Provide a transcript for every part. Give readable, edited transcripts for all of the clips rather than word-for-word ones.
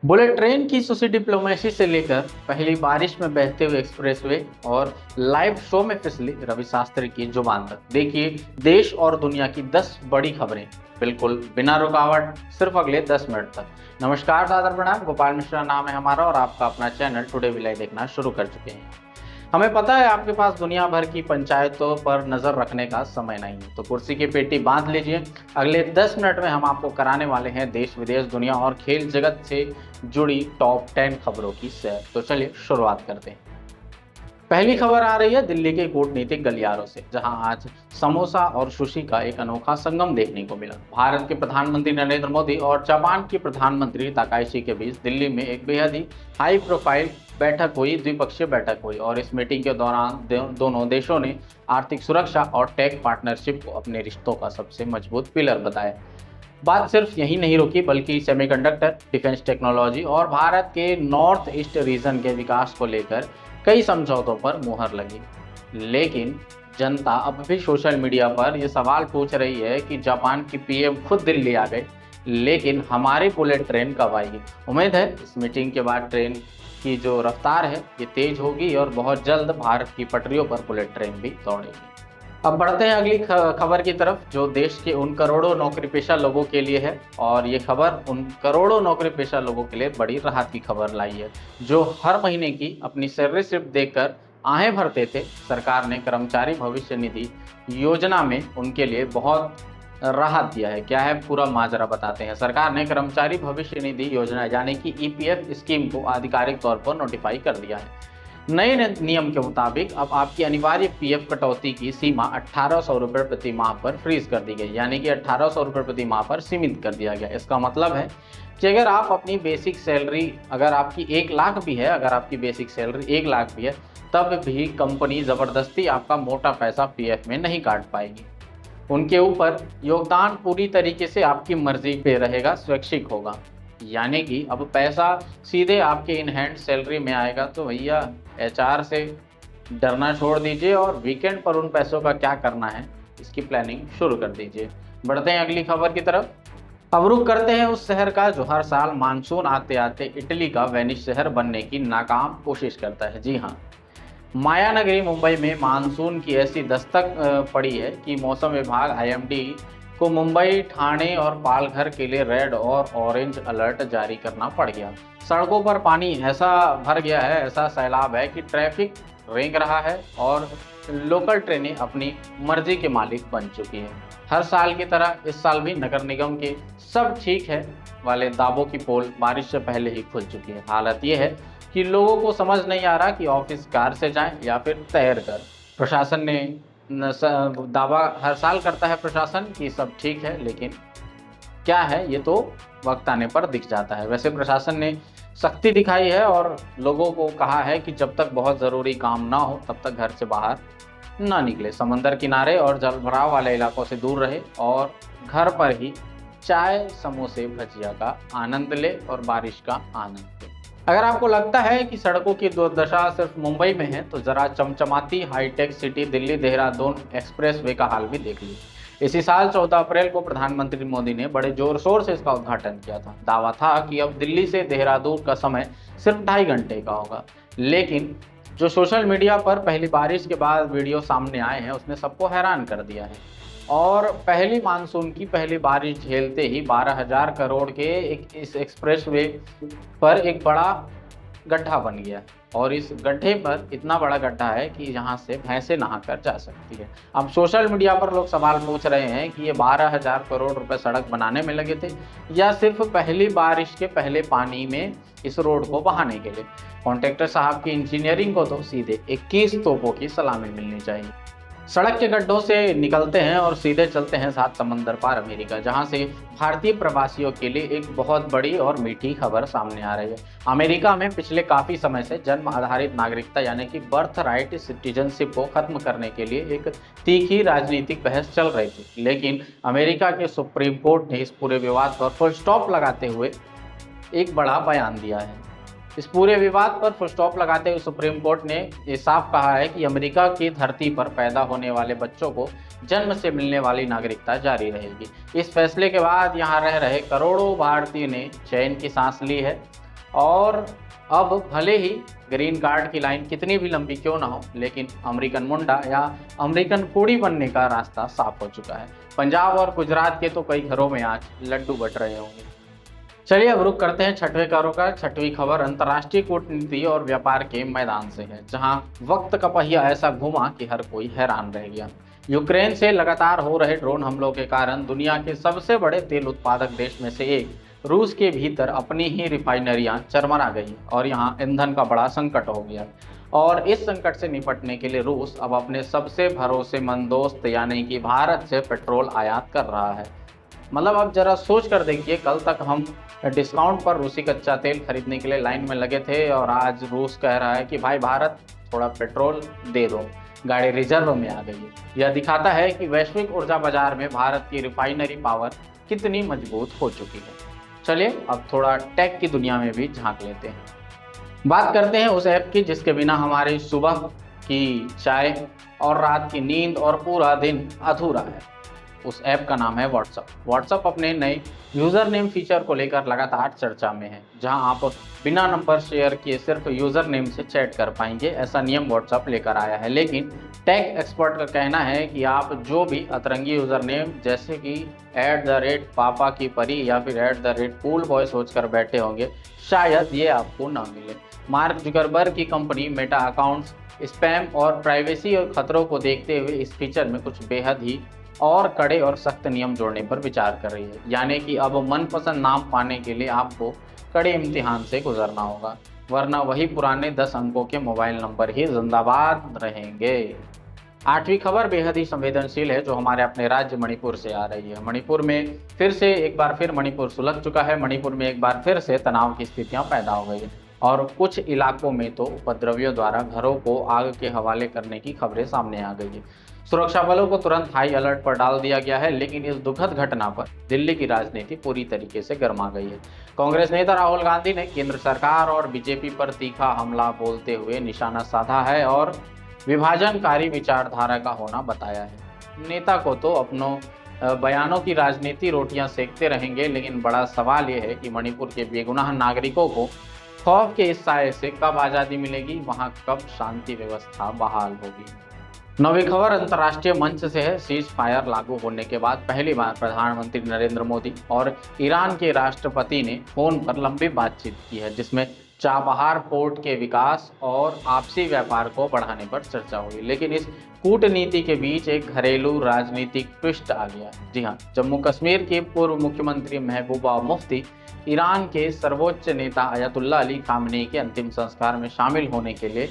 Bullet train की sushi diplomacy से लेकर पहली बारिश में बहते हुए एक्सप्रेसवे और लाइव शो में फिसली रवि शास्त्री की जुबान तक देखिए देश और दुनिया की 10 बड़ी खबरें बिल्कुल बिना रुकावट सिर्फ अगले 10 मिनट तक। नमस्कार, सादर प्रणाम। गोपाल मिश्रा नाम है हमारा और आपका अपना चैनल टुडे विलाई देखना शुरू कर चुके हैं। हमें पता है आपके पास दुनिया भर की पंचायतों पर नजर रखने का समय नहीं है, तो कुर्सी की पेटी बांध लीजिए। अगले 10 मिनट में हम आपको कराने वाले हैं देश विदेश दुनिया और खेल जगत से जुड़ी टॉप 10 खबरों की सैर। तो चलिए शुरुआत करते हैं। पहली खबर आ रही है दिल्ली के कूटनीतिक गलियारों से, जहां आज समोसा और सुशी का एक अनोखा संगम देखने को मिला। भारत के प्रधानमंत्री नरेंद्र मोदी और जापान की प्रधानमंत्री ताकाइशी के बीच दिल्ली में एक बेहद ही हाई प्रोफाइल बैठक हुई, द्विपक्षीय बैठक हुई और इस मीटिंग के दौरान दोनों देशों ने आर्थिक सुरक्षा और टेक पार्टनरशिप को अपने रिश्तों का सबसे मजबूत पिलर बताया। बात सिर्फ यही नहीं रुकी, बल्कि सेमीकंडक्टर, डिफेंस टेक्नोलॉजी और भारत के नॉर्थ ईस्ट रीजन के विकास को लेकर कई समझौतों पर मुहर लगी। लेकिन जनता अब भी सोशल मीडिया पर यह सवाल पूछ रही है कि जापान की पीएम खुद दिल्ली आ गए, लेकिन हमारी बुलेट ट्रेन कब आएगी। उम्मीद है इस मीटिंग के बाद ट्रेन की जो रफ्तार है ये तेज होगी और बहुत जल्द भारत की पटरियों पर बुलेट ट्रेन भी दौड़ेगी। अब बढ़ते हैं अगली खबर की तरफ, जो देश के उन करोड़ों नौकरी पेशा लोगों के लिए है। और ये खबर उन करोड़ों नौकरी पेशा लोगों के लिए बड़ी राहत की खबर लाई है, जो हर महीने की अपनी सैलरी स्लिप देखकर आहें भरते थे। सरकार ने कर्मचारी भविष्य निधि योजना में उनके लिए बहुत राहत दिया है। क्या है पूरा माजरा बताते हैं। सरकार ने कर्मचारी भविष्य निधि योजना यानी कि ईपीएफ स्कीम को आधिकारिक तौर पर नोटिफाई कर दिया है। नए नियम के मुताबिक अब आपकी अनिवार्य पीएफ कटौती की सीमा 1800 रुपये प्रति माह पर फ्रीज कर दी गई, यानी कि 1800 रुपये प्रति माह पर सीमित कर दिया गया। इसका मतलब है कि अगर आप अपनी बेसिक सैलरी, अगर आपकी 1 लाख भी है, अगर आपकी बेसिक सैलरी 1 लाख भी है, तब भी कंपनी ज़बरदस्ती आपका मोटा पैसा पीएफ में नहीं काट पाएगी। उनके ऊपर योगदान पूरी तरीके से आपकी मर्जी पे रहेगा, स्वैच्छिक होगा। यानी कि अब पैसा सीधे आपके इन हैंड सैलरी में आएगा। तो भैया एचआर से डरना छोड़ दीजिए और वीकेंड पर उन पैसों का क्या करना है इसकी प्लानिंग शुरू कर दीजिए। बढ़ते हैं अगली खबर की तरफ। अब रुक करते हैं उस शहर का जो हर साल मानसून आते आते इटली का वेनिस शहर बनने की नाकाम कोशिश करता है। जी हाँ, मायानगरी मुंबई में मानसून की ऐसी दस्तक पड़ी है कि मौसम विभाग आईएमडी को मुंबई, ठाणे और पालघर के लिए रेड और ऑरेंज अलर्ट जारी करना पड़ गया। सड़कों पर पानी ऐसा भर गया है, ऐसा सैलाब है कि ट्रैफिक रेंग रहा है और लोकल ट्रेनें अपनी मर्जी के मालिक बन चुकी हैं। हर साल की तरह इस साल भी नगर निगम के सब ठीक है वाले दावों की पोल बारिश से पहले ही खुल चुकी है। हालत ये है कि लोगों को समझ नहीं आ रहा कि ऑफिस कार से जाएं या फिर तैर कर। प्रशासन ने दावा हर साल करता है प्रशासन कि सब ठीक है, लेकिन क्या है ये तो वक्त आने पर दिख जाता है। वैसे प्रशासन ने सख्ती दिखाई है और लोगों को कहा है कि जब तक बहुत ज़रूरी काम ना हो तब तक घर से बाहर ना निकले, समंदर किनारे और जलभराव वाले इलाकों से दूर रहे और घर पर ही चाय, समोसे, भजिया का आनंद ले और बारिश का आनंद ले। अगर आपको लगता है कि सड़कों की दुर्दशा सिर्फ मुंबई में है, तो जरा चमचमाती hi tech city Delhi Dehradun expressway का हाल भी देख लीजिए। इसी साल 14 अप्रैल को प्रधानमंत्री मोदी ने बड़े जोर शोर से इसका उद्घाटन किया था। दावा था कि अब दिल्ली से देहरादून का समय सिर्फ 2.5 घंटे का होगा, लेकिन जो सोशल मीडिया पर पहली बारिश के बाद वीडियो सामने आए हैं उसने सबको हैरान कर दिया है। और पहली मानसून की पहली बारिश झेलते ही 12,000 करोड़ के इस एक्सप्रेसवे पर एक बड़ा गड्ढा बन गया और इस गड्ढे पर इतना बड़ा गड्ढा है कि यहाँ से भैंसें नहाकर जा सकती है। अब सोशल मीडिया पर लोग सवाल पूछ रहे हैं कि ये 12,000 करोड़ रुपए सड़क बनाने में लगे थे या सिर्फ पहली बारिश के पहले पानी में इस रोड को बहाने के लिए। कॉन्ट्रैक्टर साहब की इंजीनियरिंग को तो सीधे 21 तोपों की सलामी मिलनी चाहिए। सड़क के गड्ढों से निकलते हैं और सीधे चलते हैं 7 समंदर पार अमेरिका, जहां से भारतीय प्रवासियों के लिए एक बहुत बड़ी और मीठी खबर सामने आ रही है। अमेरिका में पिछले काफ़ी समय से जन्म आधारित नागरिकता यानी कि बर्थ राइट सिटीजनशिप को खत्म करने के लिए एक तीखी राजनीतिक बहस चल रही थी, लेकिन अमेरिका के सुप्रीम कोर्ट ने इस पूरे विवाद पर फुल स्टॉप लगाते हुए एक बड़ा बयान दिया है। इस पूरे विवाद पर फुल स्टॉप लगाते हुए सुप्रीम कोर्ट ने ये साफ कहा है कि अमेरिका की धरती पर पैदा होने वाले बच्चों को जन्म से मिलने वाली नागरिकता जारी रहेगी। इस फैसले के बाद यहाँ रह रहे करोड़ों भारतीयों ने चैन की सांस ली है और अब भले ही ग्रीन कार्ड की लाइन कितनी भी लंबी क्यों ना हो, लेकिन अमेरिकन मुंडा या अमेरिकन कोड़ी बनने का रास्ता साफ हो चुका है। पंजाब और गुजरात के तो कई घरों में आज लड्डू बट रहे होंगे। चलिए अब रुक करते हैं छठवें खबरों का। छठवीं खबर अंतर्राष्ट्रीय कूटनीति और व्यापार के मैदान से है, जहां वक्त का पहिया ऐसा घुमा कि हर कोई हैरान रह गया। यूक्रेन से लगातार हो रहे ड्रोन हमलों के कारण दुनिया के सबसे बड़े तेल उत्पादक देश में से एक रूस के भीतर अपनी ही रिफाइनरियां चरमरा गई और यहां ईंधन का बड़ा संकट हो गया। और इस संकट से निपटने के लिए रूस अब अपने सबसे भरोसेमंद दोस्त यानी कि भारत से पेट्रोल आयात कर रहा है। मतलब अब जरा सोच कर देखिए, कल तक हम डिस्काउंट पर रूसी कच्चा तेल खरीदने के लिए लाइन में लगे थे और आज रूस कह रहा है कि भाई भारत थोड़ा पेट्रोल दे दो, गाड़ी रिजर्व में आ गई है। यह दिखाता है कि वैश्विक ऊर्जा बाजार में भारत की रिफाइनरी पावर कितनी मजबूत हो चुकी है। चलिए अब थोड़ा टेक की दुनिया में भी झांक लेते हैं। बात करते हैं उस ऐप की जिसके बिना हमारी सुबह की चाय और रात की नींद और पूरा दिन अधूरा है। उस ऐप का नाम है व्हाट्सएप। व्हाट्सएप अपने नए यूज़र नेम फीचर को लेकर लगातार चर्चा में है, जहां आप बिना नंबर शेयर किए सिर्फ यूज़र नेम से चैट कर पाएंगे। ऐसा नियम व्हाट्सएप लेकर आया है, लेकिन टेक एक्सपर्ट का कहना है कि आप जो भी अतरंगी यूज़र नेम जैसे कि @पापा की परी या फिर कूल बॉय सोचकर बैठे होंगे, शायद ये आपको ना मिले। मार्क जुकरबर्ग की कंपनी मेटा अकाउंट्स स्पैम और प्राइवेसी और खतरों को देखते हुए इस फीचर में कुछ बेहद ही और कड़े और सख्त नियम जोड़ने पर विचार कर रही है। यानी कि अब मनपसंद नाम पाने के लिए आपको कड़े इम्तिहान से गुजरना होगा, वरना वही पुराने 10 अंकों के मोबाइल नंबर ही जिंदाबाद रहेंगे। आठवीं खबर बेहद ही संवेदनशील है, जो हमारे अपने राज्य मणिपुर से आ रही है। मणिपुर में एक बार फिर मणिपुर सुलग चुका है। मणिपुर में एक बार फिर से तनाव की स्थितियां पैदा हो गई है और कुछ इलाकों में तो उपद्रवियों द्वारा घरों को आग के हवाले करने की खबरें सामने आ गई है। सुरक्षा बलों को तुरंत हाई अलर्ट पर डाल दिया गया है, लेकिन इस दुखद घटना पर दिल्ली की राजनीति पूरी तरीके से गर्मा गई है। कांग्रेस नेता राहुल गांधी ने केंद्र सरकार और बीजेपी पर तीखा हमला बोलते हुए निशाना साधा है और विभाजनकारी विचारधारा का होना बताया है। नेता को तो अपनों बयानों की राजनीति रोटियां सेकते रहेंगे, लेकिन बड़ा सवाल यह है कि मणिपुर के बेगुनाह नागरिकों को खौफ के इस साये से कब आज़ादी मिलेगी, वहां कब शांति व्यवस्था बहाल होगी। नौवीं खबर अंतर्राष्ट्रीय मंच से है। सीज फायर लागू होने के बाद पहली बार प्रधानमंत्री नरेंद्र मोदी और ईरान के राष्ट्रपति ने फोन पर लंबी बातचीत की है, जिसमें चाबहार पोर्ट के विकास और आपसी व्यापार को बढ़ाने पर चर्चा हुई। लेकिन इस कूटनीति के बीच एक घरेलू राजनीतिक ट्विस्ट आ गया। जी हाँ, जम्मू कश्मीर के पूर्व मुख्यमंत्री महबूबा मुफ्ती ईरान के सर्वोच्च नेता अयतुल्ला अली खामनेई के अंतिम संस्कार में शामिल होने के लिए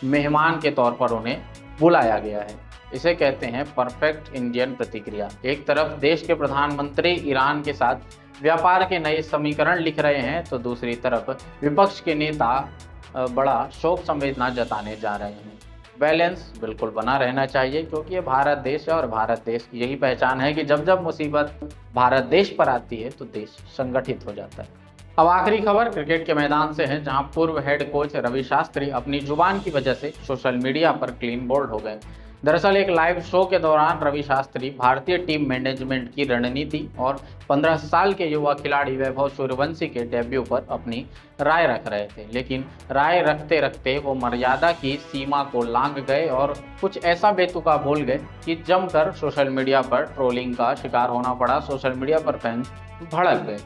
मेहमान के तौर पर उन्हें बुलाया गया है। इसे कहते हैं परफेक्ट इंडियन प्रतिक्रिया। एक तरफ देश के प्रधानमंत्री ईरान के साथ व्यापार के नए समीकरण लिख रहे हैं, तो दूसरी तरफ विपक्ष के नेता बड़ा शोक संवेदना जताने जा रहे हैं। बैलेंस बिल्कुल बना रहना चाहिए, क्योंकि ये भारत देश है और भारत देश की यही पहचान है कि जब जब मुसीबत भारत देश पर आती है तो देश संगठित हो जाता है। अब आखिरी खबर क्रिकेट के मैदान से है, जहां पूर्व हेड कोच रवि शास्त्री अपनी जुबान की वजह से सोशल मीडिया पर क्लीन बोल्ड हो गए। दरअसल एक लाइव शो के दौरान रवि शास्त्री भारतीय टीम मैनेजमेंट की रणनीति और 15 साल के युवा खिलाड़ी वैभव सूर्यवंशी के डेब्यू पर अपनी राय रख रहे थे, लेकिन राय रखते रखते वो मर्यादा की सीमा को लांघ गए और कुछ ऐसा बेतुका बोल गए कि जमकर सोशल मीडिया पर ट्रोलिंग का शिकार होना पड़ा। सोशल मीडिया पर फैंस भड़क गए।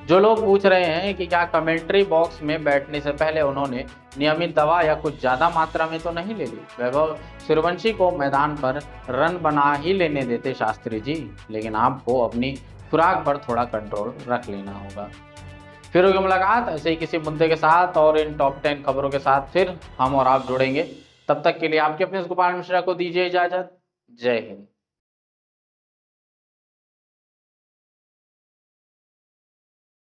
जो लोग पूछ रहे हैं कि क्या कमेंट्री बॉक्स में बैठने से पहले उन्होंने नियमित दवा या कुछ ज़्यादा मात्रा में तो नहीं ले ली। वैभव सूर्यवंशी को मैदान पर रन बना ही लेने देते शास्त्री जी, लेकिन आपको अपनी खुराक पर थोड़ा कंट्रोल रख लेना होगा। फिर होगी मुलाकात ऐसे ही किसी मुद्दे के साथ और इन टॉप 10 खबरों के साथ फिर हम और आप जुड़ेंगे। तब तक के लिए आपके अपने गोपाल मिश्रा को दीजिए इजाज़त। जय हिंद।